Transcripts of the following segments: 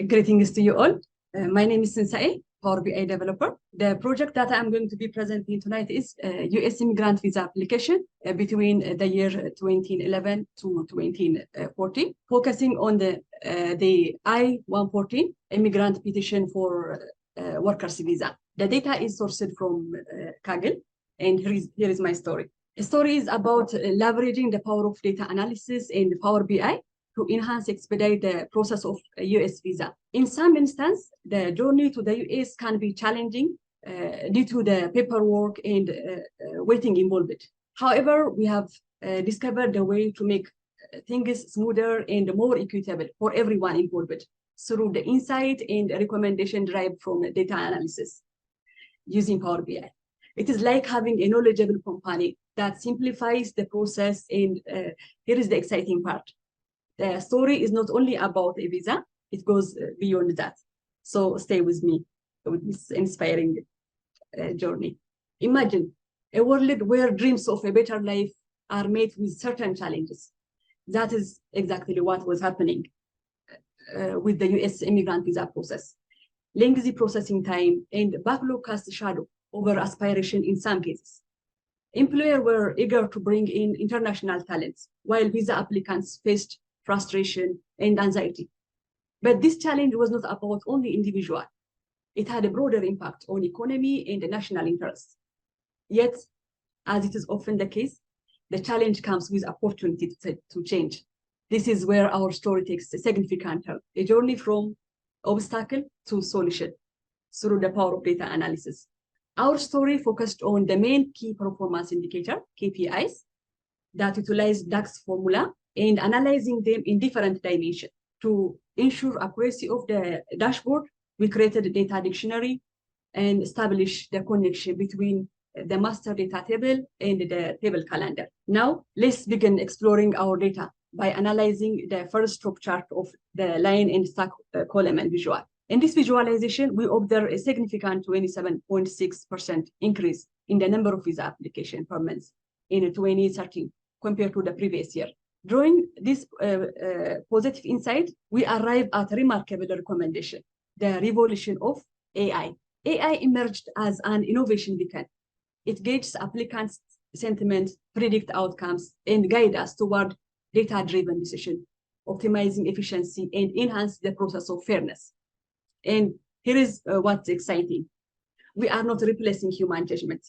Greetings to you all. My name is Tinsae, Power BI developer. The project that I'm going to be presenting tonight is US immigrant visa application between the year 2011 to 2014, focusing on the I-114 immigrant petition for workers visa. The data is sourced from Kaggle, and here is my story. The story is about leveraging the power of data analysis and Power BI to expedite the process of a US visa. In some instances, the journey to the US can be challenging due to the paperwork and waiting involved. However, we have discovered a way to make things smoother and more equitable for everyone involved through the insight and recommendation derived from data analysis using Power BI. It is like having a knowledgeable company that simplifies the process, and here is the exciting part. The story is not only about a visa, it goes beyond that. So stay with me with this inspiring journey. Imagine a world where dreams of a better life are met with certain challenges. That is exactly what was happening with the US immigrant visa process. Lengthy processing time and backlog cast shadow over aspiration in some cases. Employers were eager to bring in international talents, while visa applicants faced frustration and anxiety. But this challenge was not about only individual. It had a broader impact on economy and the national interests. Yet, as it is often the case, the challenge comes with opportunity to change. This is where our story takes a significant turn, a journey from obstacle to solution through the power of data analysis. Our story focused on the main key performance indicator, KPIs, that utilize DAX formula and analyzing them in different dimensions. To ensure accuracy of the dashboard, we created a data dictionary and established the connection between the master data table and the table calendar. Now, let's begin exploring our data by analyzing the first top chart of the line and stack column and visual. In this visualization, we observe a significant 27.6% increase in the number of visa application per month in 2013 compared to the previous year. Drawing this positive insight, we arrive at a remarkable recommendation, the revolution of AI. AI emerged as an innovation beacon. It gauges applicants' sentiment, predict outcomes, and guide us toward data-driven decision, optimizing efficiency, and enhance the process of fairness. And here is what's exciting. We are not replacing human judgment.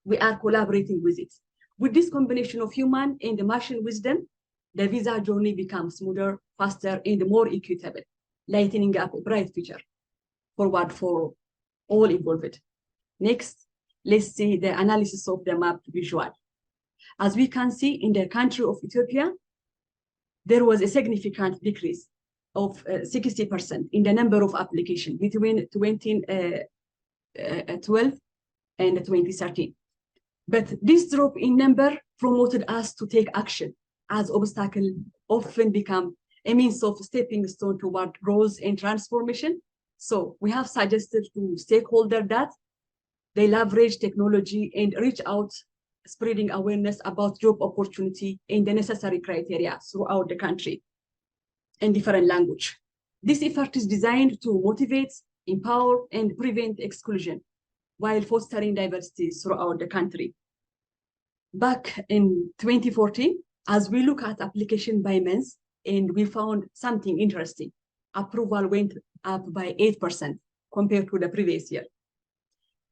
We are collaborating with it. With this combination of human and machine wisdom, the visa journey becomes smoother, faster, and more equitable, lightening up a bright future forward for all involved. Next, let's see the analysis of the mapped visual. As we can see in the country of Ethiopia, there was a significant decrease of 60% in the number of applications between 2012 and 2013. But this drop in number promoted us to take action, as obstacles often become a means of stepping stone toward growth and transformation. So we have suggested to stakeholders that they leverage technology and reach out, spreading awareness about job opportunity and the necessary criteria throughout the country in different language. This effort is designed to motivate, empower, and prevent exclusion while fostering diversity throughout the country. Back in 2014, as we look at application by month, and we found something interesting. Approval went up by 8% compared to the previous year.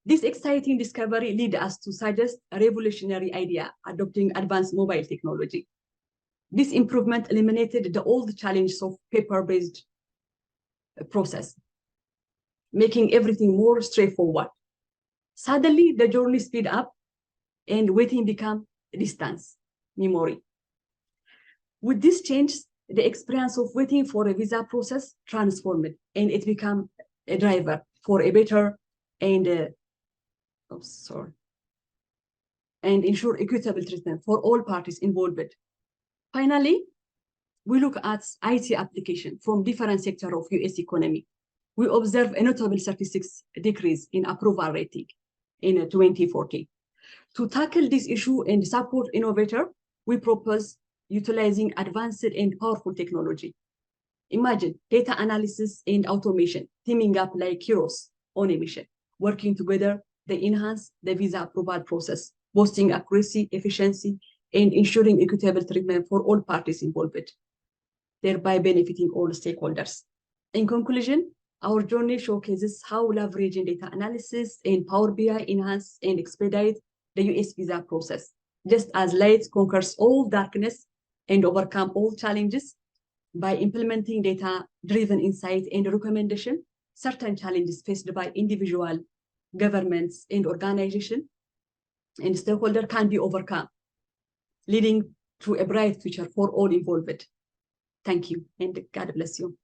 This exciting discovery led us to suggest a revolutionary idea, adopting advanced mobile technology. This improvement eliminated the old challenges of paper-based process, making everything more straightforward. Suddenly, the journey speed up and waiting become distance, memory. With this change, the experience of waiting for a visa process transformed, and it became a driver for a better and ensure equitable treatment for all parties involved. Finally, we look at IT application from different sectors of US economy. We observe a notable 36 decrease in approval rating in 2014. To tackle this issue and support innovator, we propose utilizing advanced and powerful technology. Imagine data analysis and automation teaming up like heroes on a mission. Working together, they enhance the visa approval process, boosting accuracy, efficiency, and ensuring equitable treatment for all parties involved, thereby benefiting all stakeholders. In conclusion, our journey showcases how leveraging data analysis and Power BI enhance and expedite the US visa process. Just as light conquers all darkness and overcome all challenges, by implementing data-driven insight and recommendation, certain challenges faced by individual governments and organizations and stakeholders can be overcome, leading to a bright future for all involved. Thank you, and God bless you.